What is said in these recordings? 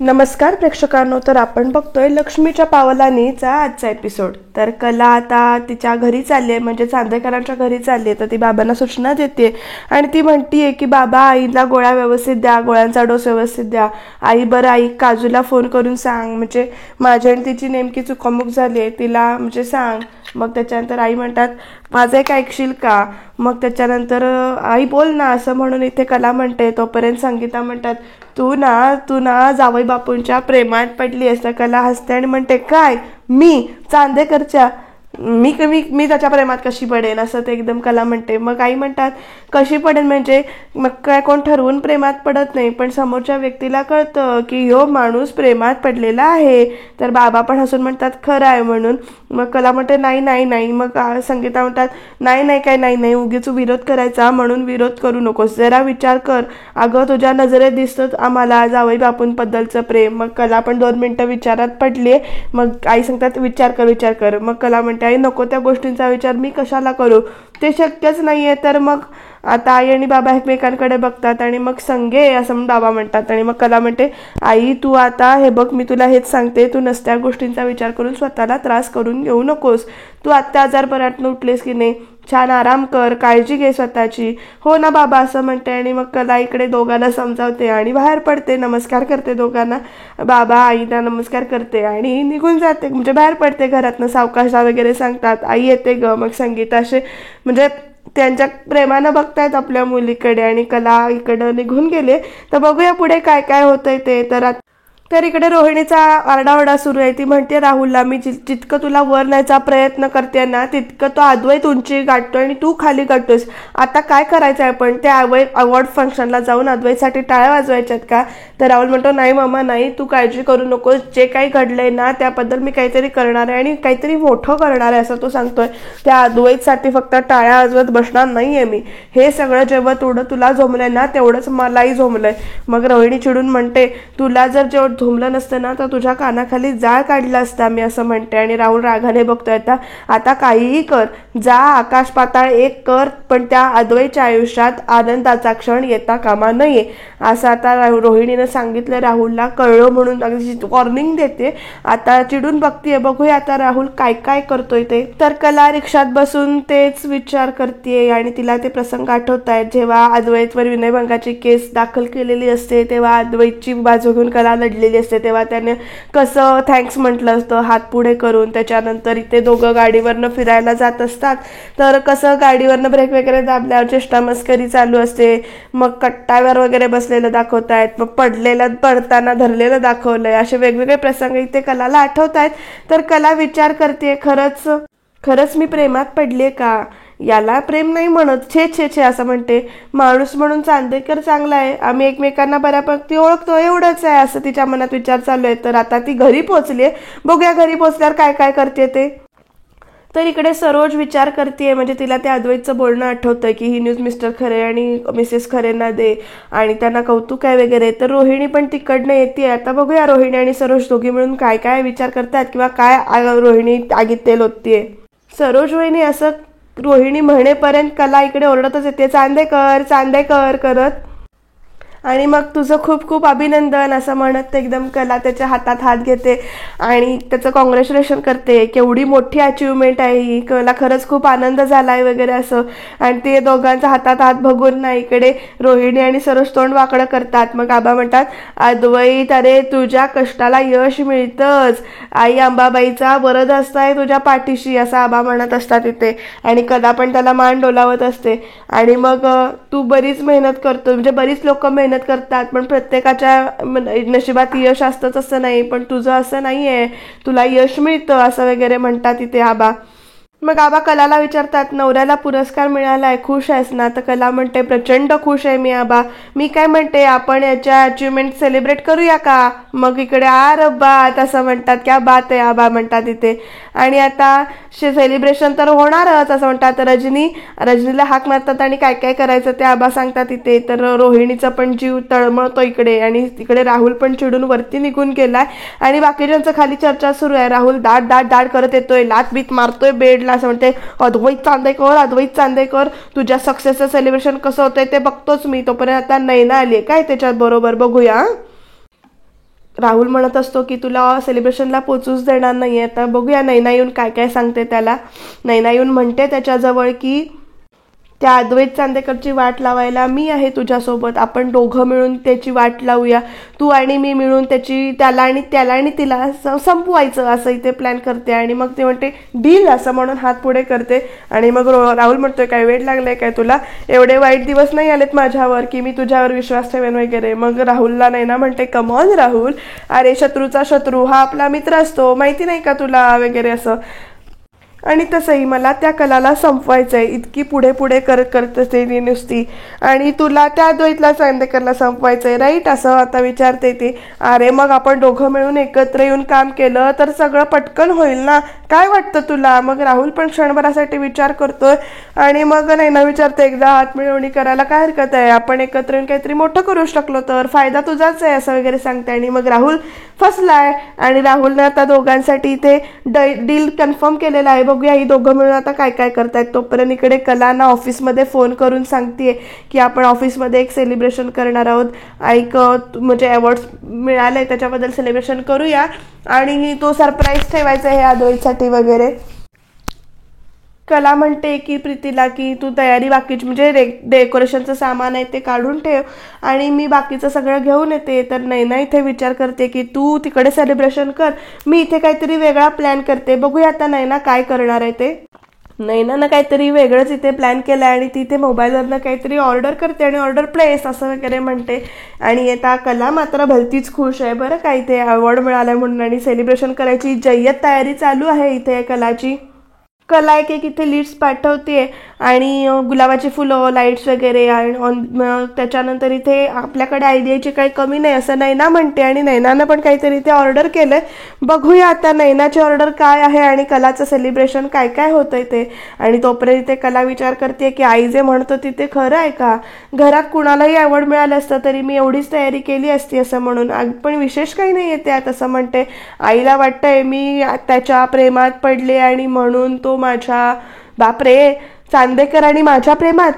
नमस्कार प्रेक्षकांनो, तर आपण बघतोय लक्ष्मीच्या पावलांनीचा आजचा एपिसोड. तर कला आता तिच्या घरी चालली आहे, म्हणजे चांदेकरांच्या घरी चालली आहे. तर ती बाबांना सूचना देते आणि ती म्हणतीये की बाबा आईला गोळ्या व्यवस्थित द्या, गोळ्यांचा डोस व्यवस्थित द्या. आई बरं आई काजूला फोन करून सांग, म्हणजे माझी आणि तिची नेमकी चुकामुक झाली आहे, तिला म्हणजे सांग. मग त्याच्यानंतर आई म्हणतात माझं एक ऐकशील का. मग त्याच्यानंतर आई बोल ना असं म्हणून इथे कला म्हणते. तोपर्यंत संगीता म्हणतात तू ना जावई बापूंच्या प्रेमात पडली असं. कला हसते आणि म्हणते काय मी चांदेकरच्या मी त्याच्या प्रेमात कशी पडेन असं ते एकदम कला म्हणते. मग आई म्हणतात कशी पडेन म्हणजे मग काय कोण ठरवून प्रेमात पडत नाही, पण समोरच्या व्यक्तीला कळतं की ह्यो माणूस प्रेमात पडलेला आहे. तर बाबा पण हसून म्हणतात खरं आहे म्हणून. मग कला म्हणते नाही नाही नाही. मग संगीता म्हणतात नाही उगीच विरोध करायचा म्हणून विरोध करू नकोस, जरा विचार कर. अगं तुझ्या नजरेत दिसतं आम्हाला जावई बापूंबद्दलचं प्रेम. मग कला पण 2 मिनिटं विचारात पडली. मग आई सांगतात विचार कर. मग कला म्हणते आई नको त्या गोष्टींचा विचार मी कशाला करू, ते शक्यच नाहीये. तर मग आता आई आणि बाबा एकमेकांकडे बघतात आणि मग संगे असं बाबा म्हणतात. आणि मग कला म्हणते आई तू आता हे बघ मी तुला हेच सांगते, तू नसत्या गोष्टींचा विचार करून स्वतःला त्रास करून घेऊ नकोस. तू आत्ता आजारपणातून उठलेस की नाही, छान आराम कर, काळजी घे स्वतःची. हो ना बाबा असं म्हणते. आणि मग कला इकडे दोघांना समजावते आणि बाहेर पडते, नमस्कार करते दोघांना. बाबा आईला नमस्कार करते आणि निघून जाते, म्हणजे बाहेर पडते घरातनं. सावकाशा वगैरे सांगतात. आई येते ग. मग संगीता असे म्हणजे त्यांच्या प्रेमानं बघतायत आपल्या मुलीकडे आणि कला इकडं निघून गेले. तर बघूया पुढे काय काय होतंय ते. तर इकडे रोहिणीचा आरडाओरडा सुरू आहे. ती म्हणते राहुलला मी जितकं तुला वर न्यायचा प्रयत्न करते ना तितकं तो अद्वैत उंची गाठतोय आणि तू खाली गाठतोयस. आता काय करायचं आहे पण त्या अवॉर्ड फंक्शनला जाऊन अद्वैतसाठी टाळ्या वाजवायच्यात का. तर राहुल म्हणतो नाही मामा नाही, तू काळजी करू नकोस, जे काही घडलंय ना त्याबद्दल मी काहीतरी करणार आहे आणि काहीतरी मोठं करणार आहे असं तो सांगतोय. त्या अद्वैतसाठी फक्त टाळ्या वाजवत बसणार नाहीये मी. हे सगळं जेव्हा तुला झोमलंय ना तेवढंच मलाही झोमलंय. मग रोहिणी चिडून म्हणते तुला जर जेवढं झोमलं नसतं ना तर तुझ्या कानाखाली जाळ काढला असता मी असं म्हणते. आणि राहुल रागाने बघतोय आता काहीही कर, जा आकाश पाताळ एक कर, पण त्या अद्वैतच्या आयुष्यात आनंदाचा क्षण येता कामा नये असं आता रोहिणीनं सांगितलं. राहुलला कळलं म्हणून वॉर्निंग देते. आता चिडून बघतीये, बघूया आता राहुल काय काय करतोय ते. तर कला रिक्षात बसून तेच विचार करते आणि तिला ते प्रसंग आठवत आहेत जेव्हा अद्वैतवर विनयभंगाची केस दाखल केलेली असते, तेव्हा अद्वैतची बाजू घेऊन कला लढलेली असते. तेव्हा त्याने कसं थँक्स म्हटलं असतं हात पुढे करून. त्याच्यानंतर इथे दोघं गाडीवरनं फिरायला जात असतात, तर कसं गाडीवरनं ब्रेक वगैरे दाबल्यावर चेष्टा मस्करी चालू असते. मग कट्ट्यावर वगैरे बसलेलं दाखवतायत, मग पडताना धरलेलं दाखवलंय. असे वेगवेगळे प्रसंग इथे कलाला आठवत आहेत. तर कला विचार करते खरंच मी प्रेमात पडले का. याला प्रेम नाही म्हणत, छे असं म्हणते. माणूस म्हणून चांदेकर चांगला आहे, आम्ही एकमेकांना बऱ्यापैकी ओळखतो एवढंच आहे असं तिच्या मनात विचार चालू आहे. तर आता ती घरी पोहोचली, बघूया घरी पोहोचल्यावर काय काय करते ते. तर इकडे सरोज विचार करते, म्हणजे तिला त्या अद्वैतचं बोलणं आठवतंय की ही न्यूज मिस्टर खरे आणि मिसेस खरेंना दे आणि त्यांना कौतुक आहे वगैरे. तर रोहिणी पण तिकडनं येते. आता बघूया रोहिणी आणि सरोज दोघी मिळून काय काय विचार करतात किंवा काय रोहिणी आगीत तेल ओततीये. सरोज वहिनी असं रोहिणी म्हणेपर्यंत कला इकडे ओरडतच येते चांदेकर करत. आणि मग तुझं खूप खूप अभिनंदन असं म्हणत एकदम कला त्याच्या हातात हात घेते आणि त्याचं कॉंग्रॅच्युलेशन करते. केवढी मोठी अचिव्हमेंट आहे ही, मला खरंच खूप आनंद झालाय वगैरे असं. आणि ते दोघांचा हातात हात बघून ना इकडे रोहिणी आणि सरोज तोंड वाकडं करतात. मग आबा म्हणतात अद्वैत अरे तुझ्या कष्टाला यश मिळतंच, आई अंबाबाईचा वरद असताय तुझ्या पाठीशी असं आबा म्हणत असतात इथे. आणि कला पण त्याला मान डोलावत असते. आणि मग तू बरीच मेहनत करतो, म्हणजे बरीच लोक मेहनत करतात पण प्रत्येकाच्या नशिबात यश असतंच असं नाही, पण तुझं असं नाहीये, तुला यश मिळतं असं वगैरे म्हणतात इथे आबा. मग आबा कलाला विचारतात नवऱ्याला पुरस्कार मिळालाय, खुश आहेस ना. तर कला म्हणते प्रचंड खुश आहे मी आबा. मी काय म्हणते आपण याच्या अचिव्हमेंट सेलिब्रेट करूया का. मग इकडे आर बात असं म्हणतात, क्या बात आहे आबा म्हणतात इथे. आणि आता सेलिब्रेशन तर होणारच असं म्हणतात. रजनीला हाक मारतात आणि काय काय करायचं ते आबा सांगतात इथे. तर रोहिणीचा पण जीव तळमळतो इकडे. आणि तिकडे राहुल पण चिडून वरती निघून गेलाय आणि बाकीच्यांचं खाली चर्चा सुरू आहे. राहुल दाड करत येतोय, लात बीत मारतोय बेडला. असं म्हणते अद्वैत चांदेकर तुझ्या सक्सेसचं सेलिब्रेशन कसं होतंय ते बघतोच मी. तोपर्यंत आता नैना आली काय त्याच्यात बरोबर, बघूया. राहुल म्हणत असतो की तुला सेलिब्रेशनला पोचूच देणार नाही आहे. तर बघूया नैना येऊन काय काय सांगते त्याला. नैना येऊन म्हणते त्याच्याजवळ की त्या अद्वैत चांदेकरची वाट लावायला मी आहे तुझ्यासोबत, आपण दोघं मिळून त्याची वाट लावूया, तू आणि मी मिळून त्याला आणि तिला संपवायचं असं इथे प्लॅन करते. आणि मग ते म्हणते डील असं म्हणून हात पुढे करते. आणि मग राहुल म्हणतोय काय वेळ लागलाय काय तुला, एवढे वाईट दिवस नाही आलेत माझ्यावर की मी तुझ्यावर विश्वास ठेवेन वगैरे. मग राहुलला नैना म्हणते कम ऑन राहुल, अरे शत्रूचा शत्रू हा आपला मित्र असतो, माहिती नाही का तुला वगैरे असं. आणि तसंही मला त्या कलाला संपवायचंय, इतकी पुढे पुढे करत असते ती नुसती, आणि तुला त्या अद्वैतला चांदेकरला संपवायचंय राईट असं आता विचारते ती. अरे मग आपण दोघं मिळून एकत्र येऊन काम केलं तर सगळं पटकन होईल ना, काय वाटतं तुला. मग राहुल पण क्षणभरासाठी विचार करतोय. आणि मग नैना विचारते एकदा हात मिळवणी करायला काय हरकत आहे, आपण एकत्र येऊन काहीतरी मोठं करू शकलो तर फायदा तुझाच आहे असं वगैरे सांगते. आणि मग राहुल फसलाय. आणि राहुलने आता दोघांसाठी इथे डील कन्फर्म केलेला आहे. बघूया ही दोघं मिळून आता काय काय करतायत. तोपर्यंत इकडे कलाना ऑफिसमध्ये फोन करून सांगतेय की आपण ऑफिसमध्ये एक सेलिब्रेशन करणार आहोत, म्हणजे अवॉर्ड्स मिळाले त्याच्याबद्दल सेलिब्रेशन करूया, आणि तो सरप्राईज ठेवायचा आहे अद्वैतसाठी वगैरे. कला म्हणते की प्रीतीला की तू तयारी बाकीची म्हणजे डेकोरेशनचं सामान आहे ते काढून ठेव आणि मी बाकीचं सगळं घेऊन येते. तर नैना इथे विचार करते की तू तिकडे सेलिब्रेशन कर, मी इथे काहीतरी वेगळा प्लॅन करते. बघूया आता नैना काय करणार आहे ते. नैनानं काहीतरी वेगळंच इथे प्लॅन केलं आणि ती इथे मोबाईलवरनं काहीतरी ऑर्डर करते आणि ऑर्डर प्लेस असं वगैरे म्हणते. आणि आता कला मात्र भलतीच खुश आहे बरं का, इथे अवॉर्ड मिळाला म्हणून, आणि सेलिब्रेशन करायची जय्यत तयारी चालू आहे इथे कलाची. कला एक इथे लिस्ट्स पाठवते आणि गुलाबाची फुलं, लाईट्स वगैरे, आणि त्याच्यानंतर इथे आपल्याकडे आयडियाची काही कमी नाही असं नैना म्हणते. आणि नैनानं पण काहीतरी इथे ऑर्डर केलंय. बघूया आता नैनाची ऑर्डर काय आहे आणि कलाचं सेलिब्रेशन काय काय होतंय ते. आणि तोपर्यंत इथे कला विचार करते की आई जे म्हणतो तिथे खरं आहे का, घरात कुणालाही अवॉर्ड मिळालं असतं तरी मी एवढीच तयारी केली असती असं म्हणून, पण विशेष काही नाही आहे त्यात असं म्हणते. आईला वाटतंय मी त्याच्या प्रेमात पडले आणि म्हणून तो माझ्या बापरे चांदेकर आणि माझ्या प्रेमात.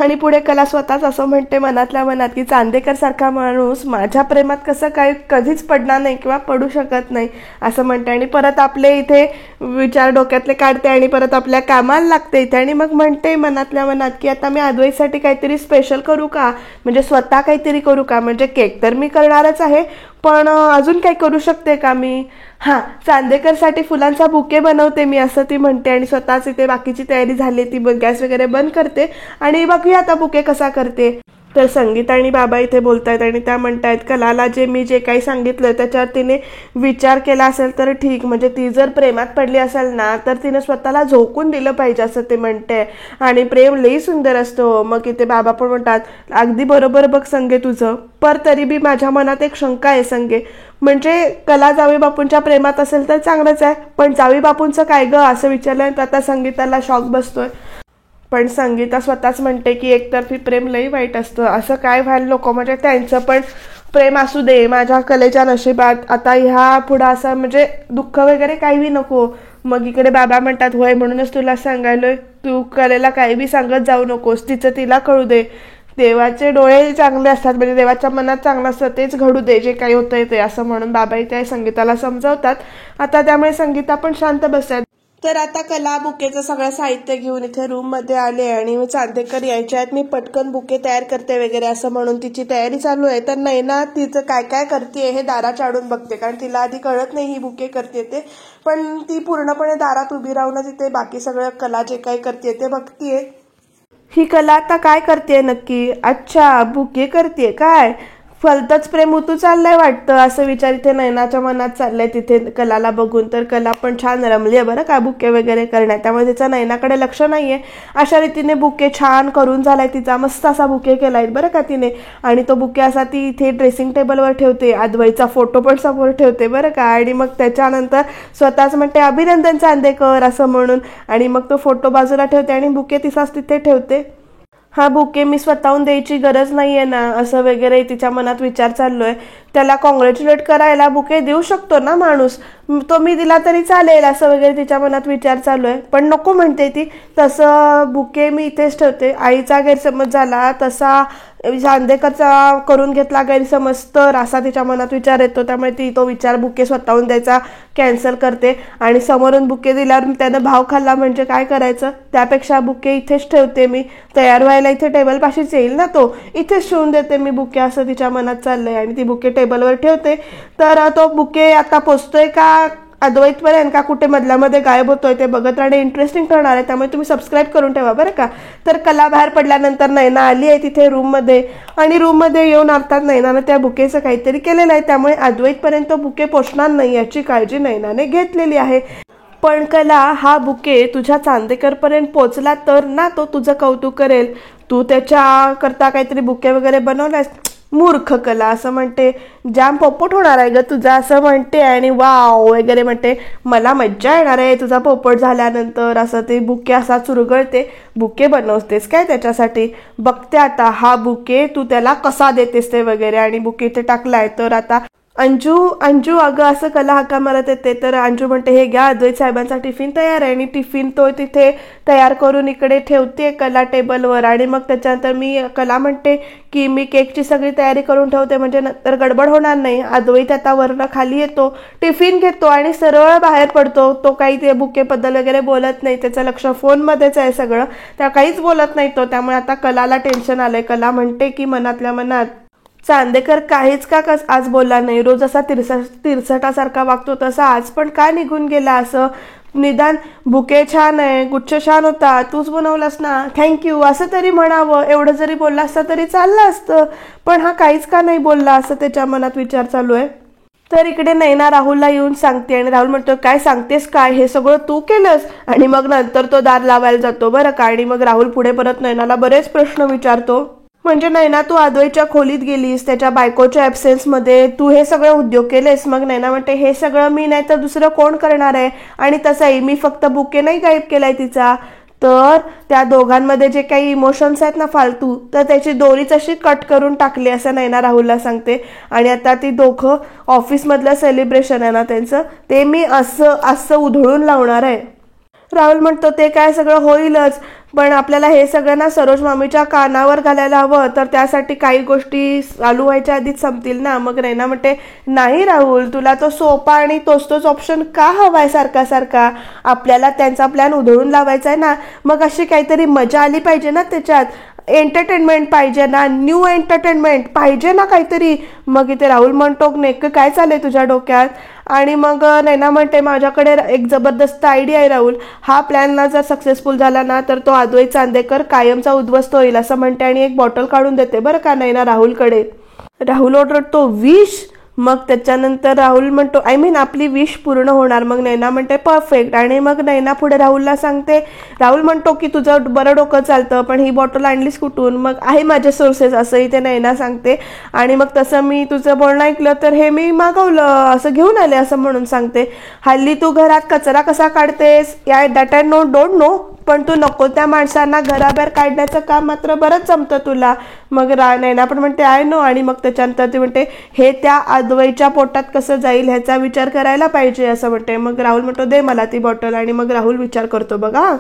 आणि पुढे कला स्वतःच असं म्हणते मनातल्या मनात की चांदेकर सारखा माणूस माझ्या प्रेमात कसं काय कधीच पडणार नाही किंवा पडू शकत नाही असं म्हणते. आणि परत आपले इथे विचार डोक्यातले काढते आणि परत आपल्या कामाला लागते इथे. आणि मग म्हणते मनातल्या मनात की आता मी अद्वैतसाठी काहीतरी स्पेशल करू का, म्हणजे स्वतः काहीतरी करू का, म्हणजे केक तर मी करणारच आहे पण अजून काही करू शकते का मी, हां चांदेकरसाठी फुलांचा बुके बनवते मी असं ती म्हणते. आणि स्वतःच इथे बाकीची तयारी झाली, ती गॅस वगैरे बंद करते आणि बघूया आता बुके कसा करते. तर संगीता आणि बाबा इथे बोलतायत आणि त्या म्हणतायत कलाला मी जे काही सांगितलं त्याच्यावर तिने विचार केला असेल तर ठीक, म्हणजे ती जर प्रेमात पडली असेल ना तर तिने स्वतःला झोकून दिलं पाहिजे असं ते म्हणते. आणि प्रेम लई सुंदर असतो. मग इथे बाबा पण म्हणतात अगदी बरोबर बघ संगे तुझं, पर तरी बी माझ्या मनात एक शंका आहे संगे, म्हणजे कला जावई बापूंच्या प्रेमात असेल तर चांगलंच आहे पण जावई बापूंचं काय ग असं विचारल्यानंतर आता संगीताला शॉक बसतोय. पण संगीता स्वतःच म्हणते की एकतर्फी प्रेम लई वाईट असतं, असं काय व्हायला नको, म्हणजे त्यांचं पण प्रेम असू दे माझ्या कलेच्या नशिबात, आता ह्या पुढं असं म्हणजे दुःख वगैरे काही नको. मग इकडे बाबा म्हणतात होय म्हणूनच तुला सांगायलोय तू कलेला काही बी सांगत जाऊ नकोस, तिचं तिला कळू दे, देवाचे डोळे चांगले असतात म्हणजे देवाच्या मनात चांगलं असतं तेच घडू दे जे काही होतंय ते असं म्हणून बाबा इथे संगीताला समजावतात. आता त्यामुळे संगीता पण शांत बसतात. तर आता कला बुकेचं सगळं साहित्य घेऊन इथे रूम मध्ये आले आणि चांदेकर यायच्या आहेत, मी पटकन बुके तयार करते वगैरे असं म्हणून तिची तयारी चालू आहे. तर नैना तिचं काय काय करते हे दारात आडून बघते, कारण तिला आधी कळत नाही ही बुके करते ते, पण ती पूर्णपणे दारात उभी राहूनच इथे बाकी सगळं कला जे काही करते ते बघतीये. ही कला आता काय करते नक्की, अच्छा बुके करते काय, फलतच प्रेम उतू चाललंय वाटतं असं विचार इथे नैनाच्या मनात चाललंय तिथे कलाला बघून. तर कला पण छान रमली आहे बरं का बुके वगैरे करण्यात, त्यामुळे तिचं नैनाकडे लक्ष नाहीये. अशा रीतीने बुके छान करून झालाय तिचा, मस्त असा बुके केलाय बरं का तिने. आणि तो बुके असा ती इथे ड्रेसिंग टेबलवर ठेवते, अद्वैतचा फोटो पण समोर ठेवते बरं का. आणि मग त्याच्यानंतर स्वतःच म्हणते अभिनंदन चांदेकर असं म्हणून, आणि मग तो फोटो बाजूला ठेवते आणि बुके तिचाच तिथे ठेवते. हा बुके मी स्वतःहून द्यायची गरज नाहीये ना असं वगैरे तिच्या मनात विचार चाललोय. त्याला कॉंग्रॅच्युलेट करायला बुके देऊ शकतो ना माणूस, तो मी दिला तरी चालेल असं वगैरे तिच्या मनात विचार चालू आहे. पण नको म्हणते ती, तसं बुके मी इथेच ठेवते. आईचा गैरसमज झाला तसा चांदेकरचा करून घेतला गैरसमज तर असा तिच्या मनात विचार येतो. त्यामुळे ती तो विचार बुके स्वतःहून द्यायचा कॅन्सल करते. आणि समोरून बुके दिल्यावर त्यानं भाव खाल्ला म्हणजे काय करायचं, त्यापेक्षा बुके इथेच ठेवते मी, तयार व्हायला इथे टेबलपाशीच येईल ना, तो इथेच ठेवून देते मी बुके असं तिच्या मनात चाललंय. आणि ती बुके टेबलवर ठेवते. तर तो बुके आता पोचतोय का अद्वैतपर्यंत का कुठे मधल्यामध्ये गायब होतोय ते बघत राहणे इंटरेस्टिंग ठरणार आहे. त्यामुळे तुम्ही सबस्क्राईब करून ठेवा बरं का. तर कला बाहेर पडल्यानंतर नैना आली आहे तिथे रूममध्ये, आणि रूममध्ये येऊन अर्थात नैनानं त्या बुकेचं काहीतरी केलेलं आहे. त्यामुळे अद्वैतपर्यंत तो बुके पोचणार नाही याची काळजी नैनाने घेतलेली आहे. पण कला, हा बुके तुझ्या चांदेकरपर्यंत पोचला तर ना तो तुझं कौतुक करेल. तू त्याच्याकरता काहीतरी बुके वगैरे बनवलायस, मूर्ख कला असं म्हणते. जाम पोपट होणार आहे ग तुझा असं म्हणते, आणि वाव वगैरे म्हणते. मला मज्जा येणार आहे तुझा पोपट झाल्यानंतर असं ते बुके असा चुरगळते. बुके बनवतेस काय त्याच्यासाठी, बघते आता हा बुके तू त्याला कसा देतेस ते वगैरे. आणि बुके इथे टाकलाय. तर आता अंजू अंजू अगं असं कला हाका मारत येते. तर अंजू म्हणते हे घ्या अद्वैत साहेबांचा टिफिन तयार आहे. आणि टिफिन तो तिथे तयार करून इकडे ठेवते कला टेबलवर. आणि मग त्याच्यानंतर मी कला म्हणते की मी केकची सगळी तयारी करून ठेवते म्हणजे नंतर गडबड होणार नाही. अद्वैत आता वरनं खाली येतो, टिफिन घेतो आणि सरळ बाहेर पडतो. तो काही ते बुकेबद्दल वगैरे बोलत नाही, त्याचं लक्ष फोनमध्येच आहे सगळं, त्या काहीच बोलत नाही तो. त्यामुळे आता कलाला टेन्शन आलंय. कला म्हणते की मनातल्या मनात, चांदेकर काहीच का आज बोलला नाही, रोज असा तिरसटासारखा वागतो तसा आज पण का निघून गेला असं. निदान बुके छान आहे, गुच्छ छान होता, तूच बनवलास ना, थँक्यू असं तरी म्हणावं. एवढं जरी बोलला असता तरी चाललं असतं, पण हा काहीच का नाही बोलला असं त्याच्या मनात विचार चालू आहे. तर इकडे नैना राहुलला येऊन सांगते आणि राहुल म्हणतो काय सांगतेस काय, हे सगळं तू केलंस. आणि मग नंतर तो दार लावायला जातो बरं का. आणि मग राहुल पुढे परत नैनाला बरेच प्रश्न विचारतो. म्हणजे नैना तू अद्वैतच्या खोलीत गेलीस त्याच्या बायकोच्या ॲब्सेन्समध्ये, तू हे सगळं उद्योग केलेस. मग नैना म्हणते हे सगळं मी नाही तर दुसरं कोण करणार आहे. आणि तसंही मी फक्त बुके नाही गायब केलाय तिचा, तर त्या दोघांमध्ये जे काही इमोशन्स आहेत ना फालतू, तर त्याची दोरीच अशी कट करून टाकली असं नैना राहुलला सांगते. आणि आता ती दोघं ऑफिसमधलं सेलिब्रेशन आहे ना त्यांचं, ते मी असं उधळून लावणार आहे. राहुल म्हणतो ते काय सगळं होईलच, पण आपल्याला हे सगळं ना सरोज मामीच्या कानावर घालायला हवं, तर त्यासाठी काही गोष्टी चालू व्हायच्या आधीच संपतील ना. मग नैना म्हणते नाही राहुल, तुला तो सोपा आणि तोच ऑप्शन का हवाय सारखा सारखा, आपल्याला त्यांचा प्लॅन उधळून लावायचा आहे ना. मग अशी काहीतरी मजा आली पाहिजे ना त्याच्यात, एंटरटेनमेंट पाहिजे ना, न्यू एंटरटेनमेंट पाहिजे ना काहीतरी. मग इथे राहुल म्हणतो नेमकं काय चाललंय तुझ्या डोक्यात. आणि मग नैना म्हणते माझ्याकडे एक जबरदस्त आयडिया आहे राहुल, हा प्लॅन ना जर सक्सेसफुल झाला ना तर तो अद्वैत चांदेकर कायमचा उद्ध्वस्त होईल असं म्हणते. आणि एक बॉटल काढून देते बरं का नैना राहुलकडे. राहुल ओरडतो विश. मग त्याच्यानंतर राहुल म्हणतो आपली विश पूर्ण होणार. मग नैना म्हणते परफेक्ट. आणि मग नैना पुढे राहुलला सांगते, राहुल म्हणतो की तुझं बरं डोकं चालतं, पण ही बॉटल आणलीस कुठून. मग आहे माझे सोर्सेस असंही ते नैना सांगते. आणि मग तसं मी तुझं बोलणं ऐकलं तर हे मी मागवलं, असं घेऊन आले असं म्हणून सांगते. हल्ली तू घरात कचरा कसा काढतेस या दॅट आय डोंट नो, पण तू नको त्या माणसांना घराबाहेर काढण्याचं काम मात्र बरंच जमतं तुला. मग नैना पण म्हणते आय नो. आणि मग त्याच्यानंतर ती म्हणते हे त्या अद्वैतच्या पोटात कसं जाईल ह्याचा विचार करायला पाहिजे असं म्हणते. मग राहुल म्हणतो दे मला ती बॉटल. आणि मग राहुल विचार करतो बघा,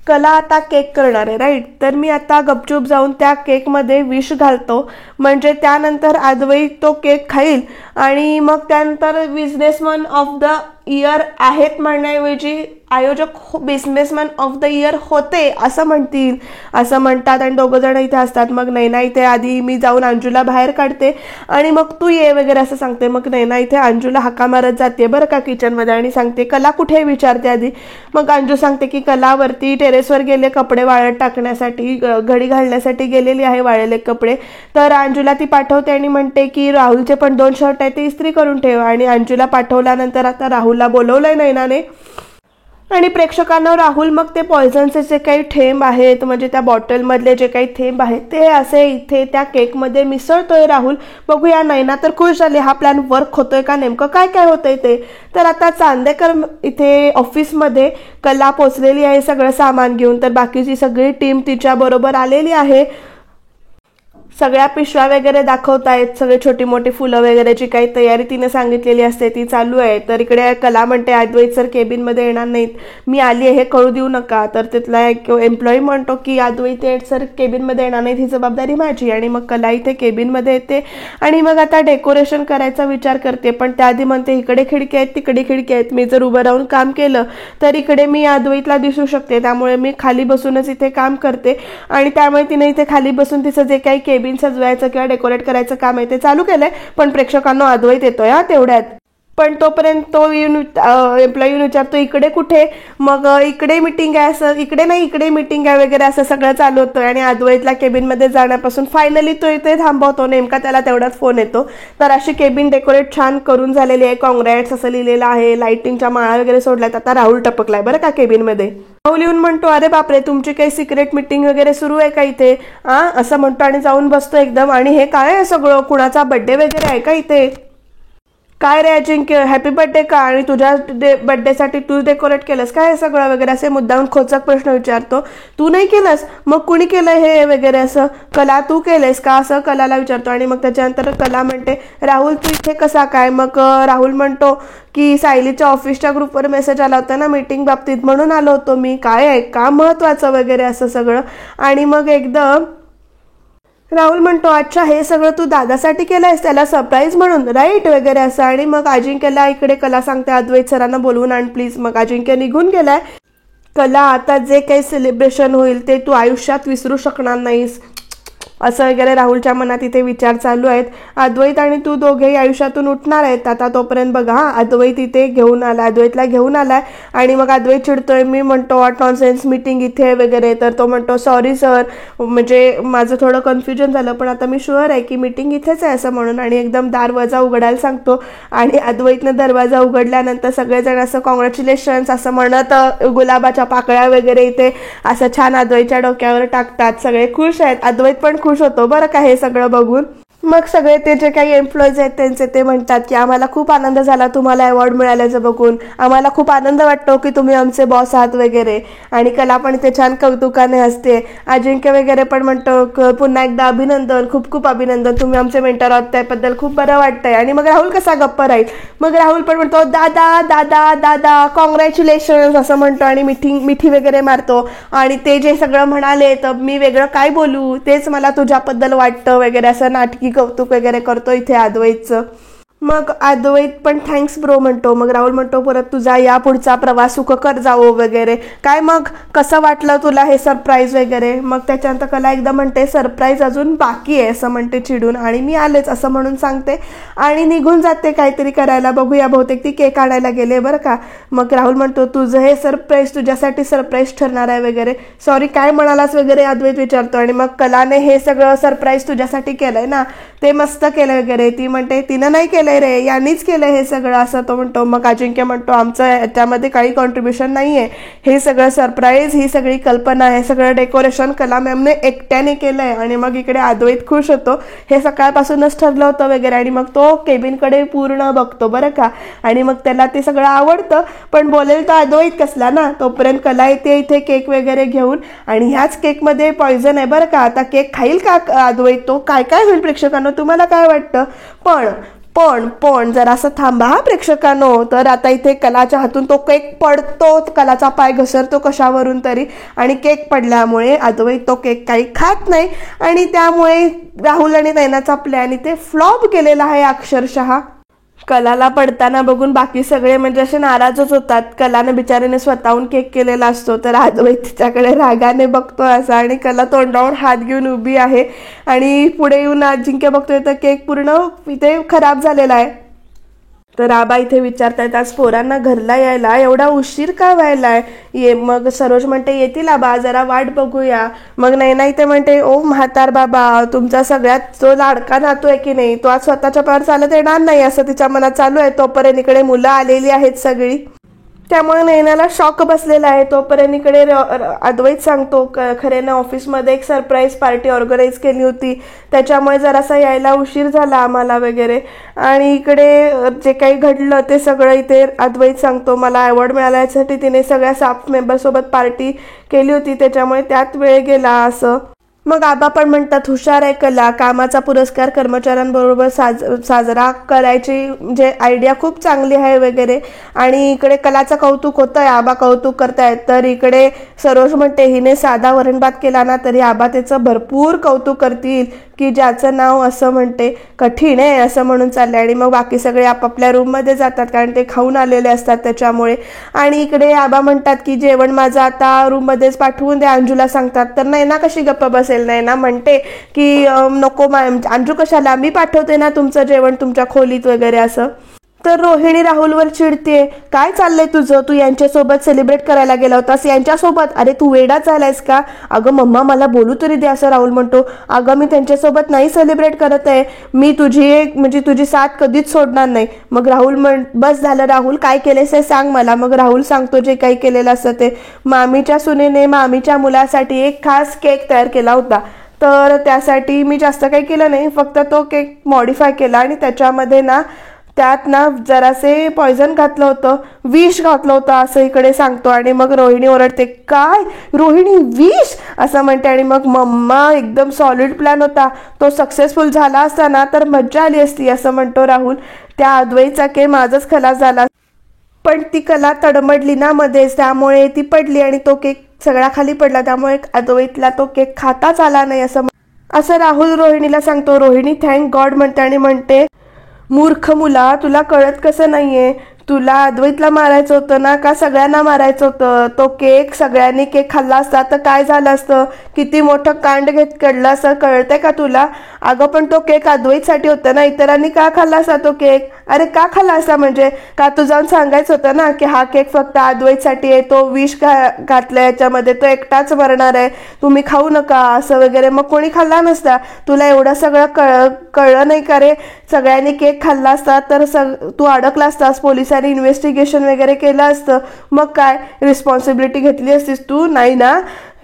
कला आता केक करणार आहे राईट, तर मी आता गपचूप जाऊन त्या केकमध्ये विष घालतो, म्हणजे त्यानंतर अद्वैत तो केक खाईल. आणि मग त्यानंतर बिझनेसमॅन ऑफ द इयर आहेत म्हणण्याऐवजी आयोजक बिझनेसमॅन ऑफ द इयर होते असं म्हणतील, असं म्हणतात. आणि दोघं जण इथे असतात. मग नैना इथे आधी मी जाऊन अंजूला बाहेर काढते आणि मग तू ये वगैरे असं सांगते. मग नैना इथे अंजूला हाका मारत जाते बरं का किचनमध्ये आणि सांगते कला कुठे विचारते आधी. मग अंजू सांगते की कलावरती टेरेसवर गेले कपडे वाळत टाकण्यासाठी, घडी घालण्यासाठी गेलेली आहे वाळलेले कपडे. तर अंजूला ती पाठवते आणि म्हणते की राहुलचे पण 2 शर्ट आहेत ते इस्त्री करून ठेव. आणि अंजूला पाठवल्यानंतर आता राहुलला बोलवलंय नैनाने. आणि प्रेक्षकांना राहुल मग ते पॉयझनचे जे काही थेंब आहेत, म्हणजे त्या बॉटलमधले जे काही थेंब आहेत ते असे इथे त्या केकमध्ये मिसळतोय राहुल. बघूया नैना तर खुश झाली, हा प्लॅन वर्क होतोय का, नेमकं काय काय होतंय ते. तर आता चांदेकर इथे ऑफिसमध्ये कला पोचलेली आहे सगळं सामान घेऊन, तर बाकीची सगळी टीम तिच्या बरोबर आलेली आहे. सगळ्या पिशव्या वगैरे दाखवतायत, सगळे छोटी मोठी फुलं वगैरेची काही तयारी तिने सांगितलेली असते ती चालू आहे. तर इकडे कला म्हणते अद्वैत सर केबिनमध्ये येणार नाहीत, मी आली आहे हे कळू देऊ नका. तर तिथला एक एम्प्लॉई म्हणतो की अद्वैत सर केबिनमध्ये येणार नाहीत, ही जबाबदारी माझी. आणि मग कला इथे केबिनमध्ये येते आणि मग आता डेकोरेशन करायचा विचार करते. पण त्याआधी म्हणते इकडे खिडकी आहेत तिकडे खिडकी आहेत, मी जर उभं राहून काम केलं तर इकडे मी अद्वैतला दिसू शकते, त्यामुळे मी खाली बसूनच इथे काम करते. आणि त्यामुळे तिने इथे खाली बसून तिचं जे काही केबिन सजवायचं किंवा डेकोरेट करायचं काम आहे ते चालू केलंय. पण प्रेक्षकांना अद्वैत येतोय तेवढ्यात. पण तोपर्यंत तो एम्प्लॉई येऊन विचारतो इकडे कुठे, मग इकडे मीटिंग आहे असं, इकडे नाही इकडे मीटिंग आहे वगैरे असं सगळं चालू होतं. आणि अद्वैतला केबिनमध्ये जाण्यापासून फायनली तो इथे थांबवतो, नेमका त्याला तेवढाच फोन येतो. तर अशी केबिन डेकोरेट छान करून झालेली आहे, कॉंग्रॅट्स असं लिहिलेलं आहे, लाइटिंगच्या माळा वगैरे सोडल्यात. आता राहुल टपकलाय बरं का केबिनमध्ये. राहुल येऊन म्हणतो अरे बापरे तुमची काही सिक्रेट मीटिंग वगैरे सुरू आहे का इथे असं म्हणतो आणि जाऊन बसतो एकदम. आणि हे काय आहे सगळं, कुणाचा बर्थडे वगैरे आहे का इथे, काय रे अजिंक्य हॅपी बर्थडे का, आणि तुझ्या बर्थडेसाठी तू डेकोरेट केलंस काय हे सगळं वगैरे असे मुद्दाम खोचक प्रश्न विचारतो. तू नाही केलंस मग कुणी केलंय हे वगैरे असं, कला तू केलंयस का असं कलाला विचारतो. आणि मग त्याच्यानंतर कला म्हणते राहुल तू इथे कसा काय, मग राहुल म्हणतो की सायलीच्या ऑफिसच्या ग्रुपवर मेसेज आला होता ना मीटिंग बाबतीत, म्हणून आलो होतो मी, काय आहे का महत्वाचं वगैरे असं सगळं. आणि मग एकदम राहुल म्हणतो अच्छा हे सगळं तू दादासाठी केलंयस, त्याला सरप्राईज म्हणून राईट वगैरे असं. आणि मग अजिंक्यला इकडे कला सांगते अद्वैत सरांना बोलवून आण प्लीज. मग अजिंक्य निघून गेलाय. कला आता जे काही सेलिब्रेशन होईल ते तू आयुष्यात विसरू शकणार नाहीस असं वगैरे राहुलच्या मनात इथे विचार चालू आहेत. अद्वैत आणि तू दोघेही आयुष्यातून उठणार आहेत आता. तोपर्यंत बघा अद्वैत इथे घेऊन आला, अद्वैतला घेऊन आलाय. आणि मग अद्वैत चिडतोय, मी म्हणतो वॉट नॉनसेन्स मीटिंग इथे वगैरे. तर तो म्हणतो सॉरी सर, म्हणजे माझं थोडं कन्फ्युजन झालं, पण आता मी शुअर आहे की मीटिंग इथेच आहे असं म्हणून. आणि एकदम दरवाजा उघडायला सांगतो. आणि अद्वैतनं दरवाजा उघडल्यानंतर सगळेजण असं कॉंग्रॅच्युलेशन्स असं म्हणत गुलाबाच्या पाकळ्या वगैरे इथे असं छान अद्वैतच्या डोक्यावर टाकतात. सगळे खुश आहेत, अद्वैत पण खुश होतो बरं का हे सगळं बघून. मग सगळे ते जे काही एम्प्लॉईज आहेत त्यांचे ते म्हणतात की आम्हाला खूप आनंद झाला तुम्हाला अवॉर्ड मिळाल्याचं बघून, आम्हाला खूप आनंद वाटतो की तुम्ही आमचे बॉस आहात वगैरे. आणि कला पण ते छान कौतुकाने असते. अजिंक्य वगैरे पण म्हणतो पुन्हा एकदा अभिनंदन, खूप खूप अभिनंदन, तुम्ही आमचे मेंटर आहात त्याबद्दल खूप बरं वाटतंय. आणि मग राहुल कसा गप्प राहील, मग राहुल पण म्हणतो दादा दादा दादा कॉंग्रॅच्युलेशन्स असं म्हणतो आणि मिठी वगैरे मारतो. आणि ते जे सगळं म्हणाले तर मी वेगळं काय बोलू, तेच मला तुझ्याबद्दल वाटतं वगैरे असं नाटकी कौतुक वगैरे करतो इथे अद्वैतचं. मग अद्वैत पण थँक्स ब्रो म्हणतो. मग राहुल म्हणतो परत तुझा या पुढचा प्रवास सुखकर जावो वगैरे, काय मग कसं वाटलं तुला हे सरप्राईज वगैरे. मग त्याच्यानंतर कला एकदा म्हणते सरप्राईज अजून बाकी आहे असं म्हणते चिडून, आणि मी आलेच असं म्हणून सांगते आणि निघून जाते काहीतरी करायला. बघूया बहुतेक ती केक आणायला गेले बरं का. मग राहुल म्हणतो तुझं हे सरप्राईज तुझ्यासाठी सरप्राईज ठरणार आहे वगैरे, सॉरी काय म्हणालास वगैरे अद्वैत विचारतो. आणि मग कलाने हे सगळं सरप्राईज तुझ्यासाठी केलंय ना, ते मस्त केलं वगैरे. ती म्हणते तिनं नाही केलंय रे, यांनीच केलंय हे सगळं असं तो म्हणतो. मग अजिंक्य म्हणतो आमचं याच्यामध्ये काही कॉन्ट्रीब्युशन नाहीये, हे सगळं सरप्राईज, ही सगळी कल्पना, हे सगळं डेकोरेशन कला मॅमने एकट्याने केलंय. आणि मग इकडे अद्वैत खुश होतो, हे सकाळपासूनच ठरलं होतं वगैरे. आणि मग तो केबिनकडे पूर्ण बघतो बरं का. आणि मग त्याला ते सगळं आवडतं, पण बोलेल तो अद्वैत कसला ना. तोपर्यंत कला येते इथे केक वगैरे घेऊन, आणि ह्याच केकमध्ये पॉइझन आहे बरं का. आता केक खाईल का अद्वैत, तो काय काय होईल प्रेक्षकांनो तुम्हाला काय वाटतं. पण पण पण जरासं थांबा हा प्रेक्षकांनो. तर आता इथे कलाच्या हातून तो केक पडतो, कलाचा पाय घसरतो कशावरून तरी, आणि केक पडल्यामुळे अद्वैत तो केक काही खात नाही. आणि त्यामुळे राहुल आणि नैनाचा प्लॅन इथे फ्लॉप केलेला आहे अक्षरशः. कलाला पडताना बघून बाकी सगळे म्हणजे असे नाराजच होतात. कलाने बिचारीने स्वतःहून केक केलेला असतो, तर अद्वैत तिच्याकडे रागाने बघतो असा, आणि कला तोंडावर हात घेऊन उभी आहे. आणि पुढे येऊन अजिंक्य बघतोय तर केक पूर्ण इथे खराब झालेला आहे. तर आबा इथे विचारतायत आज पोरांना घरला यायला एवढा उशीर का व्हायलाय. मग सरोज म्हणते येतील आबा, जरा वाट बघूया. मग नैना इथे म्हणते ओ म्हातार बाबा, तुमचा सगळ्यात जो लाडका नातू आहे की नाही तो आज स्वतःच्या पायावर चालत येणार नाही असं तिच्या मनात चालू आहे. तोपर्यंत इकडे मुलं आलेली आहेत सगळी, त्यामुळे नैनाला शॉक बसलेला आहे. तोपर्यंत इकडे अद्वैत सांगतो खरे ना ऑफिसमध्ये एक सरप्राईज पार्टी ऑर्गनाईज केली होती, त्याच्यामुळे जरासा यायला उशीर झाला आम्हाला वगैरे. आणि इकडे जे काही घडलं ते सगळं इथे अद्वैत सांगतो. मला अवॉर्ड मिळाल्यासाठी तिने सगळ्या स्टाफ मेंबरसोबत पार्टी केली होती, त्याच्यामुळे त्यात वेळ गेला असं. मग आबा पण म्हणतात हुशार आहे कला, कामाचा पुरस्कार कर्मचाऱ्यांबरोबर साजरा करायची म्हणजे आयडिया खूप चांगली आहे वगैरे. आणि इकडे कलाचं कौतुक होतंय, आबा कौतुक करतायत. तर इकडे सरोज म्हणते हिने साधा वरण भात केला ना तरी आबा त्याचं भरपूर कौतुक करतील, की ज्याचं नाव असं म्हणते कठीण आहे असं म्हणून चाललंय. आणि मग बाकी सगळे आपापल्या रूममध्ये जातात कारण ते खाऊन आलेले असतात त्याच्यामुळे. आणि इकडे आबा म्हणतात की जेवण माझं आता रूममध्येच पाठवून दे, अंजूला सांगतात. तर नैना कशी गप्प बसेल, नैना म्हणते की नको अंजू कशाला, मी पाठवते ना तुमचं जेवण तुमच्या खोलीत वगैरे असं. तर रोहिणी राहुलवर चिडते, काय चाललंय तुझं, तू यांच्यासोबत सेलिब्रेट करायला गेला होतास यांच्यासोबत, अरे तू वेडा झालायस का. अगं मम्मा मला बोलू तरी दे असं राहुल म्हणतो. अगं मी त्यांच्यासोबत नाही सेलिब्रेट करत आहे, मी तुझी साथ कधीच सोडणार नाही. मग राहुल बस झालं राहुल, काय केलेस हे सांग मला. मग राहुल सांगतो जे काही केलेलं असतं ते. मामीच्या सुनेने मामीच्या मुलासाठी एक खास केक तयार केला होता. तर त्यासाठी मी जास्त काही केलं नाही, फक्त तो केक मॉडिफाय केला आणि त्यात ना जरासे पॉयझन घातलं होतं, विष घातलं होतं असं इकडे सांगतो. आणि मग रोहिणी ओरडते, काय रोहिणी विष असं म्हणते. आणि मग मम्मा एकदम सॉलिड प्लॅन होता, तो सक्सेसफुल झाला असता ना तर मज्जा आली असती असं म्हणतो राहुल. त्या अद्वैतचा के माझाच खलास झाला, पण ती कला तडमडली ना मध्येच, त्यामुळे ती पडली आणि तो केक सगळा खाली पडला. त्यामुळे अद्वैतला तो केक खाताच आला नाही असं राहुल रोहिणीला सांगतो. रोहिणी थँक गॉड म्हणते आणि म्हणते, मूर्ख मुला तुला कळत कसं नाहीये, तुला अद्वैतला मारायचं होतं ना का सगळ्यांना मारायचं होतं. तो केक सगळ्यांनी केक खाल्ला असता तर काय झालं असतं, किती मोठं कांड घडलं असं कळतंय का तुला. अगं पण तो केक अद्वैतसाठी होता ना, इतरांनी का खाल्ला असता तो केक. अरे का खाल्ला असता म्हणजे का तू जाऊन सांगायचं होतं ना की हा केक फक्त अद्वैतसाठी आहे, तो विष घातलं याच्यामध्ये, तो एकटाच मरणार आहे, तुम्ही खाऊ नका असं वगैरे. मग कोणी खाल्ला नसता, तुला एवढं सगळं कळलं नाही का रे. सगळ्यांनी केक खाल्ला असता तर तू अडकला असतास, पोलिसांनी इन्व्हेस्टिगेशन वगैरे केलं असतं, मग काय रिस्पॉन्सिबिलिटी घेतली असतीस तू, नाही ना.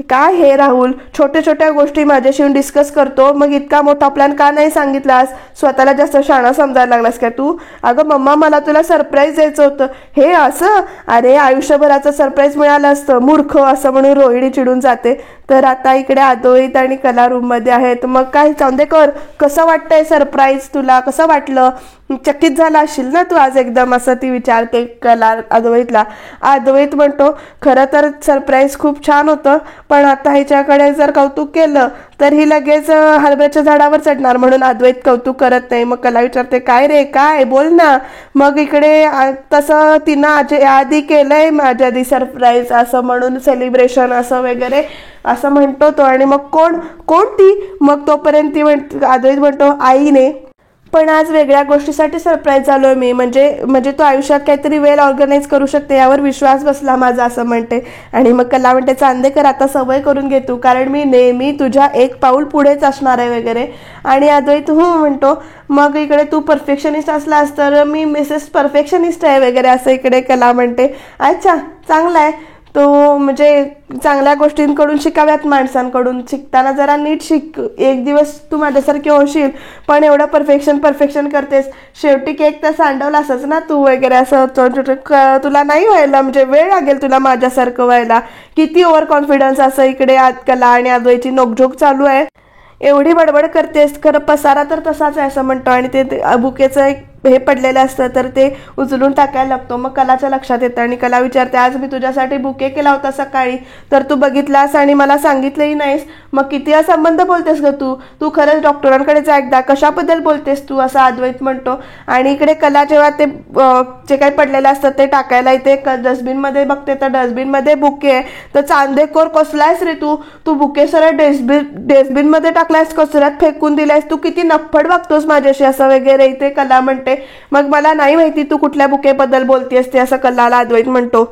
काय हे राहुल छोट्या छोट्या गोष्टी माझ्याशी डिस्कस करतो, मग इतका मोठा प्लॅन का नाही सांगितलास, स्वतःला जास्त शाणा समजायला लागलास का तू. अगं मम्मा मला तुला सरप्राईज द्यायचं होतं, हे असं, अरे आयुष्यभराचं सरप्राईज मिळालं असतं मूर्ख असं म्हणून रोहिणी चिडून जाते. तर आता इकडे अद्वैत आणि कला रूममध्ये आहेत. मग काय चांदेकर कसं वाटतंय सरप्राईज, तुला कसं वाटलं, चकित झाला असशील ना तू आज एकदम असं ती विचारते कला अद्वैतला. अद्वैत म्हणतो खरं तर सरप्राईज खूप छान होतं, पण आता ह्याच्याकडे जर कौतुक केलं तर ही लगेच हरभऱ्याच्या झाडावर चढणार, म्हणून अद्वैत कौतुक करत नाही. मग कला विचारते काय रे काय बोल ना. मग इकडे तसं तिनं आधी केलंय माझ्या आधी सरप्राईज असं म्हणून सेलिब्रेशन असं वगैरे असं म्हणतो तो. आणि मग कोण ती, मग तोपर्यंत ती अद्वैत म्हणतो आईने. पण आज वेगळ्या गोष्टीसाठी सरप्राईज झालोय मी, म्हणजे तो आयुष्यात काहीतरी वेल ऑर्गनाईज करू शकते यावर विश्वास बसला माझा असं म्हणते. आणि मग कला म्हणते चांदेकर आता सवय करून घे तू, कारण मी नेहमी तुझ्या एक पाऊल पुढेच असणार आहे वगैरे. आणि अद्वैत म्हणतो मग इकडे तू परफेक्शनिस्ट असलास तर मी मिसेस परफेक्शनिस्ट आहे वगैरे असं इकडे कला म्हणते. अच्छा चांगला आहे तो, म्हणजे चांगल्या गोष्टींकडून शिकाव्यात माणसांकडून, शिकताना जरा नीट शिक, एक दिवस तू माझ्यासारखी होशील. पण एवढं परफेक्शन करतेस, शेवटी केक तर सांडवला असंच ना तू वगैरे असं तुला नाही व्हायला, म्हणजे वेळ लागेल तुला माझ्यासारखं व्हायला. किती ओव्हर कॉन्फिडन्स असं इकडे कला आणि अद्वैतची नोकझोक चालू आहे. एवढी बडबड करतेस, खरं पसारा तर तसाच आहे असं म्हणतो. आणि ते बुकेचं एक हे पडलेलं असतं तर ते उचलून टाकायला लागतो. मग कलाच्या लक्षात येतं आणि कला विचारते आज मी तुझ्यासाठी बुके केला होता सकाळी, तर तू बघितलास आणि मला सांगितलंही नाहीस, मग किती असंबंध बोलतेस ग तू खरंच डॉक्टरांकडे जा एकदा, कशाबद्दल बोलतेस तू असं अद्वैत म्हणतो. आणि इकडे कला जेव्हा ते जे काही पडलेलं असतं ते टाकायला इथे डस्टबिनमध्ये बघते तर डस्टबिनमध्ये बुके आहे. तर चांदेकोर कसलायस रे तू बुके सरळ डस्टबिनमध्ये टाकलायस, कचऱ्यात फेकून दिलायस, तू किती नफड वागतोस माझ्याशी असं वगैरे इथे कला म्हणते. मग मला नाही माहिती तू कुठल्या बुकेबद्दल बोलतेस ते असं कलाला अद्वैत म्हणतो.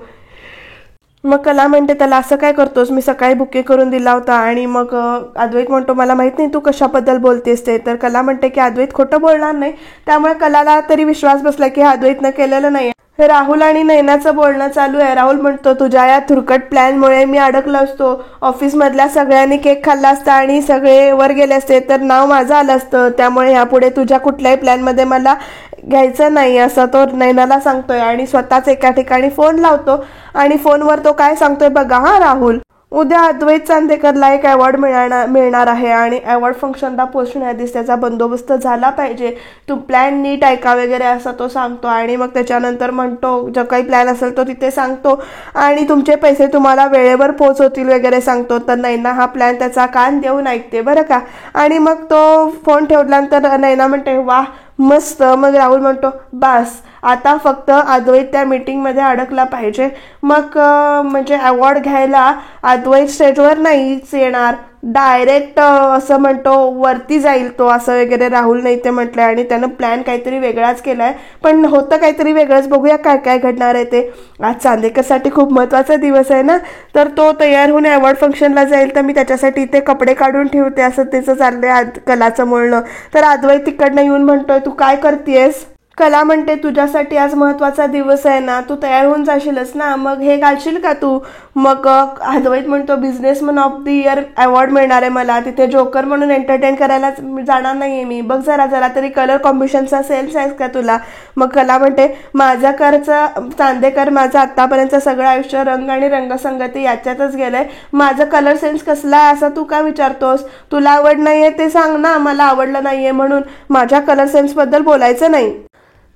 मग कला म्हणते त्याला असं काय करतोस, मी सकाळी बुके करून दिला होता. आणि मग अद्वैत म्हणतो मला माहित नाही तू कशाबद्दल बोलतेस ते. तर कला म्हणते की अद्वैत खोटं बोलणार नाही, त्यामुळे कलाला तरी विश्वास बसला की अद्वैतनं केलेलं नाही. राहुल आणि नैनाचं बोलणं चालू आहे. राहुल म्हणतो तुझ्या या थुरकट प्लॅनमुळे मी अडकलो असतो, ऑफिसमधल्या सगळ्यांनी केक खाल्ला असता आणि सगळे वर गेले असते तर नाव माझं आलं असतं, त्यामुळे यापुढे तुझ्या कुठल्याही प्लॅनमध्ये मला घ्यायचं नाही असं तो नैनाला सांगतोय. आणि स्वतःच एका ठिकाणी फोन लावतो आणि फोनवर तो काय सांगतोय बघा हा राहुल. उद्या अद्वैत चांदेकरला एक अवॉर्ड मिळणार आहे आणि अवॉर्ड फंक्शनला पोहोचण्याआधीच त्याचा बंदोबस्त झाला पाहिजे. तू प्लॅन नीट ऐका वगैरे असं तो सांगतो. आणि मग त्याच्यानंतर म्हणतो जो काही प्लॅन असेल तो तिथे सांगतो आणि तुमचे पैसे तुम्हाला वेळेवर पोहोचवतील वगैरे सांगतो. तर नैना हा प्लॅन त्याचा कान देऊन ऐकते बरं का. आणि मग तो फोन ठेवल्यानंतर नैना म्हणते वाह मस्त. मग राहुल म्हणतो बस आता फक्त अद्वैत त्या मीटिंगमध्ये अडकला पाहिजे. मग म्हणजे अवॉर्ड घ्यायला अद्वैत स्टेजवर नाहीच येणार, डायरेक्ट असं म्हणतो वरती जाईल तो असं वगैरे राहुलने इथे म्हटलंय. आणि त्यानं प्लॅन काहीतरी वेगळाच केलाय, पण होतं काहीतरी वेगळंच. बघूया काय काय घडणार आहे ते. आज चांदेकरसाठी खूप महत्त्वाचा दिवस आहे ना, तर तो तयार होऊन अवॉर्ड फंक्शनला जाईल. तर मी त्याच्यासाठी इथे कपडे काढून ठेवते असं त्याचं चाललंय कलाचं बोलणं. तर अद्वैत तिकडनं येऊन म्हणतोय तू काय करतेयस. कला म्हणते तुझ्यासाठी आज महत्त्वाचा दिवस आहे ना, तू तयार होऊन जाशीलच ना, मग हे घालशील का तू. मग अद्वैत म्हणतो businessman of the year award मिळणार आहे मला, तिथे जोकर म्हणून एंटरटेन करायला जाणार नाहीये मी. बघ जरा तरी कलर कॉम्बिनेशनचा सेन्स आहे का तुला. मग कला म्हणते माझा चांदेकर माझं आतापर्यंत सगळं आयुष्य रंग आणि रंगसंगती याच्यातच गेलंय, माझं कलर सेन्स कसला आहे असं तू का विचारतोस. तुला आवड नाहीये ते सांग ना, मला आवडलं नाहीये म्हणून माझ्या कलर सेन्स बद्दल बोलायचं नाही.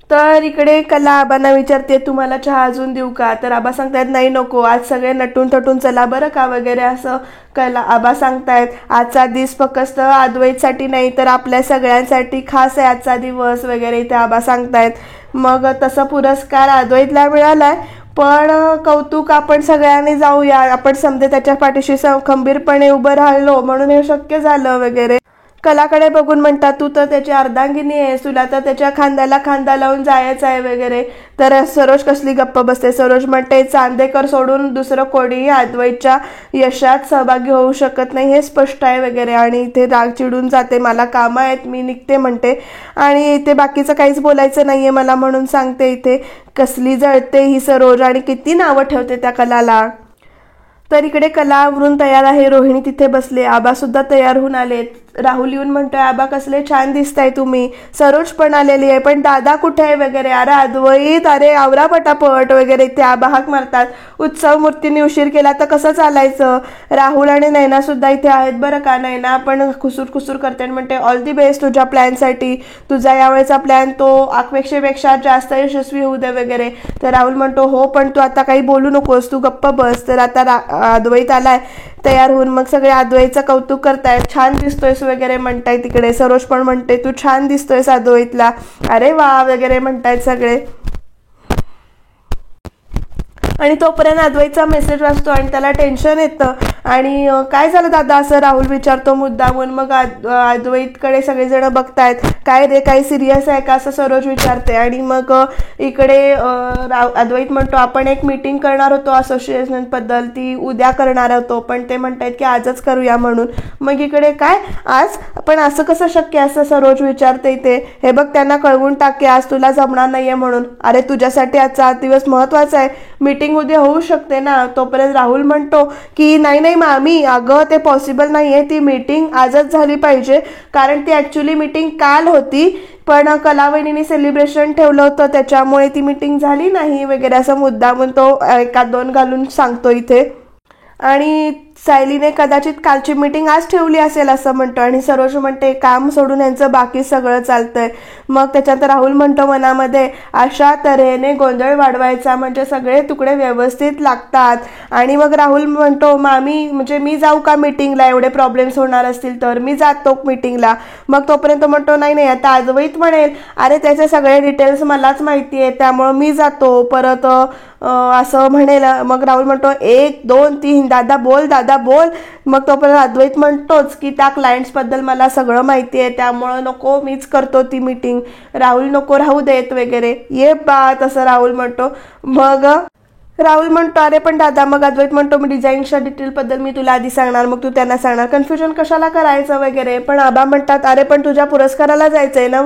तर इकडे कला आबांना विचारते तुम्हाला चहा अजून देऊ का. तर आबा सांगतायत नाही नको, आज सगळे नटून थटून चला बरं का वगैरे असं आबा सांगतायत. आजचा दिवस फक्त अद्वैतसाठी नाही तर आपल्या सगळ्यांसाठी खास आहे आजचा दिवस वगैरे इथे आबा सांगतायत. मग तसा पुरस्कार अद्वैतला मिळालाय, पण कौतुक आपण सगळ्यांनी जाऊया, आपण समजे त्याच्या पाठीशी खंबीरपणे उभं राहिलो म्हणून हे शक्य झालं वगैरे. कलाकडे बघून म्हणतात तू तर त्याची अर्धांगिनी आहेस, तुला तर त्याच्या खांद्याला खांदा लावून जायचं आहे वगैरे. तर सरोज कसली गप्प बसते. सरोज म्हणते चांदेकर सोडून दुसरं कोणीही अद्वैतच्या यशात सहभागी होऊ शकत नाही हे स्पष्ट आहे वगैरे. आणि इथे राग चिडून जाते, मला कामं आहेत मी निघते म्हणते. आणि इथे बाकीचं काहीच बोलायचं नाहीये मला म्हणून सांगते. इथे कसली जळते ही सरोज आणि किती नावं ठेवते त्या कलाला. तर इकडे कला आवरून तयार आहे, रोहिणी तिथे बसले, आबा सुद्धा तयार होऊन आलेत. राहुल येऊन म्हणतोय आबा कसले छान दिसताय तुम्ही. सरोज पण आलेली आहे, पण दादा कुठे आहे वगैरे. अरे अद्वैत अरे आवरा पटापट वगैरे ते आबा हाक मारतात. उत्सव मूर्तीने उशीर केला तर कसं चालायचं. राहुल आणि नैना सुद्धा इथे आहेत बरं का. नैना पण खुसूर करते आणि म्हणते ऑल दी बेस्ट तुझ्या प्लॅनसाठी, तुझा यावेळेचा प्लॅन तो अपेक्षेपेक्षा जास्त यशस्वी होऊ दे वगैरे. तर राहुल म्हणतो हो पण तू आता काही बोलू नकोस, तू गप्प बस. तर आता अद्वैत आलाय तयार होऊन, मग सगळे अद्वैतचं कौतुक करतायत, छान दिसतोयस वगैरे म्हणताय. तिकडे सरोज पण म्हणते तू छान दिसतोयस अद्वैतला, अरे वा वगैरे म्हणतायत सगळे. आणि तोपर्यंत अद्वैतचा मेसेज वाचतो आणि त्याला टेन्शन येतं. आणि काय झालं दादा असं राहुल विचारतो मुद्दामून. मग अद्वैतकडे सगळेजण बघतायत, काय रे काही सिरियस आहे का असं सरोज विचारते. आणि मग इकडे अद्वैत म्हणतो आपण एक मीटिंग करणार होतो असोसिएशन बद्दल, ती उद्या करणार होतो, पण ते म्हणतायत की आजच करूया म्हणून. मग इकडे काय आज, पण असं कसं शक्य असं सरोज विचारते इथे. हे बघ त्यांना कळवून टाके आज तुला जमणार नाहीये म्हणून. अरे तुझ्यासाठी आजचा दिवस महत्वाचा आहे, मीटिंग उद्या होऊ शकते ना. तोपर्यंत राहुल म्हणतो की नाही मामी अगं ते पॉसिबल नाहीये, ती मीटिंग आजच झाली पाहिजे, कारण ती ऍक्च्युली मीटिंग काल होती पण कलावहिनीने सेलिब्रेशन ठेवलं होतं त्याच्यामुळे ती मीटिंग झाली नाही वगैरे असं मुद्दामून तो एका दोन घालून सांगतो इथे. आणि सायलीने कदाचित कालची मीटिंग आज ठेवली असेल असं म्हणतो. आणि सरोज म्हणते काम सोडून यांचं बाकी सगळं चालतंय. मग त्याच्यानंतर राहुल म्हणतो मनामध्ये अशा तऱ्हेने गोंधळ वाढवायचा म्हणजे सगळे तुकडे व्यवस्थित लागतात. आणि मग राहुल म्हणतो मामी म्हणजे मी जाऊ का मीटिंगला, एवढे प्रॉब्लेम्स होणार असतील तर मी जातो मीटिंगला. मग तोपर्यंत म्हणतो नाही आता अद्वैत म्हणेल अरे त्याचे सगळे डिटेल्स मलाच माहिती आहे त्यामुळं मी जातो परत असं म्हणेल. मग राहुल म्हणतो 1 2 3 दादा बोल. मग तोपर्यंत अद्वैत म्हणतोच की त्या क्लायंट्स बद्दल मला सगळं माहिती आहे त्यामुळं नको मीच करतो ती मीटिंग, राहुल नको राहू देत वगैरे. ये बा तसं राहुल म्हणतो. मग राहुल म्हणतो अरे पण दादा, मग अद्वैत म्हणतो मी डिझाईनच्या डिटेलबद्दल मी तुला आधी सांगणार मग तू त्यांना सांगणार, कन्फ्युजन कशाला करायचं वगैरे. पण आबा म्हणतात अरे पण तुझ्या पुरस्काराला जायचंय ना.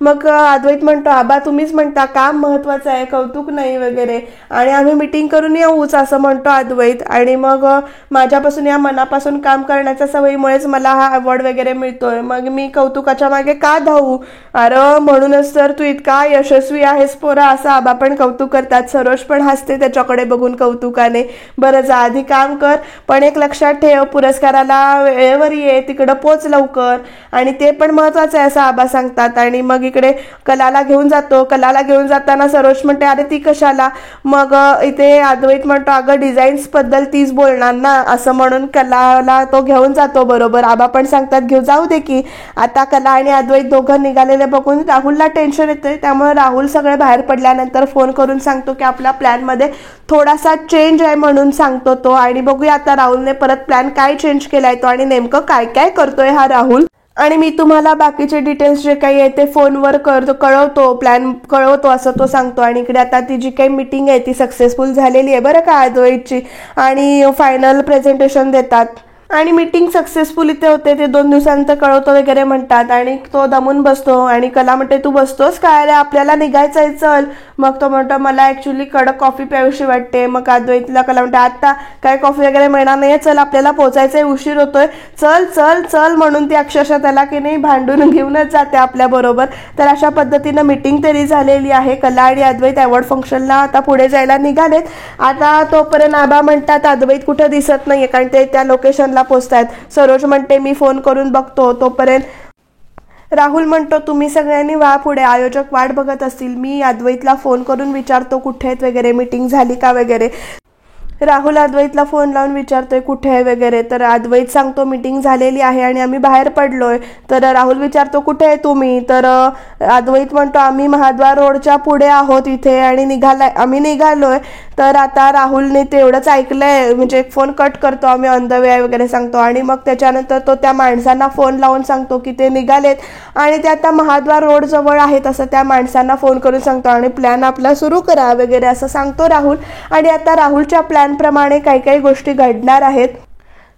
मग अद्वैत म्हणतो आबा तुम्हीच म्हणता काम महत्वाचं आहे कौतुक नाही वगैरे, आणि आम्ही मीटिंग करून येऊच असं म्हणतो अद्वैत. आणि मग माझ्यापासून या मनापासून काम करण्याच्या सवयीमुळेच मला हा अवॉर्ड वगैरे मिळतोय, मग मी कौतुकाच्या मागे का धावू. अरे म्हणूनच तर तू इतका यशस्वी आहेस पोरा असं आबा पण कौतुक करतात. सरोज पण हसते त्याच्याकडे राहुलकडे बघून कौतुकाने. बरं जा आधी काम कर, पण एक लक्षात ठेव, पुरस्काराला वेळेवर ये, तिकडं पोच लवकर, आणि ते पण महत्वाचं आहे असं आबा सांगतात. आणि मग इकडे कलाला घेऊन जातो. कलाला घेऊन जाताना सरोज म्हणते अरे ती कशाला. मग इथे अद्वैत म्हणतो अगं डिझाईन्स बद्दल तीच बोलणार ना, असं म्हणून कलाला तो घेऊन जातो. बरोबर आबा पण सांगतात घेऊ जाऊ दे की. आता कला आणि अद्वैत दोघं निघालेले बघून राहुलला टेन्शन येतंय. त्यामुळे राहुल सगळे बाहेर पडल्यानंतर फोन करून सांगतो की आपल्या प्लॅनमध्ये थोडासा चेंज आहे म्हणून सांगतो तो. आणि बघूया आता राहुलने परत प्लॅन काय चेंज केलाय तो आणि नेमकं काय काय करतोय हा राहुल. आणि मी तुम्हाला बाकीचे डिटेल्स जे काही आहे ते फोनवर कळवतो, प्लॅन कळवतो असं तो सांगतो. आणि इकडे आता ती जी काही मीटिंग आहे ती सक्सेसफुल झालेली आहे बरं का अद्वैतची, आणि फायनल प्रेझेंटेशन देतात. आणि मीटिंग सक्सेसफुल इथे होते, ते 2 दिवसानंतर कळवतो वगैरे म्हणतात. आणि तो दमून बसतो आणि कला म्हणते तू बसतोस काय रे, आपल्याला निघायचंय चल. मग तो म्हणतो मला ऍक्च्युली कडक कॉफी प्यावीशी वाटते. मग अद्वैतला कला म्हणते आता काय कॉफी वगैरे मिळणार नाहीये, चल आपल्याला पोचायचंय, उशीर होतोय, चल चल चल म्हणून ती अक्षरशः त्याला की नाही भांडून घेऊनच जाते आपल्या बरोबर. तर अशा पद्धतीनं मीटिंग तरी झालेली आहे. कला आणि अद्वैत अवॉर्ड फंक्शनला आता पुढे जायला निघालेत. आता तोपर्यंत आबा म्हणतात अद्वैत कुठं दिसत नाहीये, कारण ते त्या लोकेशनला पोचतायत. सरोज म्हणते मी फोन करून बघतो. तोपर्यंत राहुल म्हणतो तुम्ही सगळ्यांनी वा पुढे, आयोजक वाट बघत असतील, मी अद्वैतला फोन करून विचारतो कुठे आहेत वगैरे, मीटिंग झाली का वगैरे. राहुल अद्वैतला फोन लावून विचारतोय कुठे आहे वगैरे. तर अद्वैत सांगतो मीटिंग झालेली आहे आणि आम्ही बाहेर पडलोय. तर राहुल विचारतो कुठे आहे तुम्ही. तर अद्वैत म्हणतो आम्ही महाद्वार रोडच्या पुढे आहोत इथे आणि आम्ही निघालोय. तर आता राहुलने तेवढंच ऐकलंय, म्हणजे फोन कट करतो, आम्ही ऑन द वे आहे वगैरे सांगतो. आणि मग त्याच्यानंतर तो त्या माणसांना फोन लावून सांगतो की ते निघालेत आणि ते आता महाद्वार रोड जवळ आहेत असं त्या माणसांना फोन करून सांगतो. आणि प्लॅन आपला सुरू करा वगैरे असं सांगतो राहुल. आणि आता राहुलच्या प्लॅन प्रमाणे काही काही गोष्टी घडणार आहेत.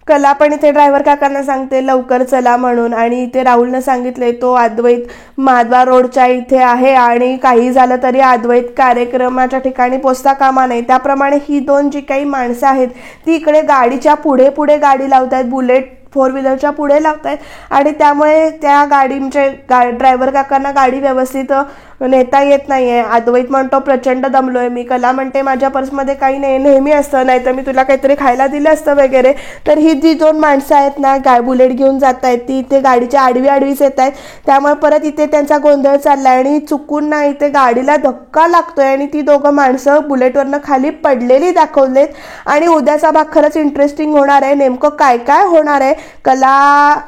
कला पण इथे ड्रायव्हर काकांना सांगते लवकर चला म्हणून. आणि इथे राहुलनं सांगितलंय तो अद्वैत महाद्वार रोडच्या इथे आहे आणि काही झालं तरी अद्वैत कार्यक्रमाच्या ठिकाणी पोचता कामा नाही. त्याप्रमाणे ही 2 जी काही माणसं आहेत ती इकडे गाडीच्या पुढे पुढे गाडी लावतायत, बुलेट 4 व्हीलरच्या पुढे लावतायत. आणि त्यामुळे त्या गाडी म्हणजे ड्रायव्हर काकांना गाडी व्यवस्थित नेता येत नाहीये. अद्वैत म्हणतो प्रचंड दमलोय मी. कला म्हणते माझ्या पर्समध्ये काही नाही, नेहमी असतं, नाही तर मी तुला काहीतरी खायला दिलं असतं वगैरे. तर ही जी 2 माणसं आहेत ना बुलेट घेऊन जात आहेत ती इथे गाडीच्या आडवीच येत आहेत. त्यामुळे परत इथे त्यांचा गोंधळ चाललाय आणि चुकून ना इथे गाडीला धक्का लागतोय आणि ती 2 माणसं बुलेटवरनं खाली पडलेली दाखवलेत. आणि उद्याचा भाग खरंच इंटरेस्टिंग होणार आहे. नेमकं काय काय होणार आहे, कला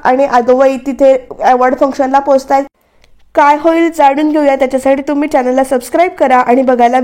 आणि अद्वैत तिथे अवॉर्ड फंक्शनला पोहोचतायत, काय होईल जाणून घेऊया. त्याच्यासाठी तुम्ही चॅनलला सबस्क्राईब करा आणि बघायला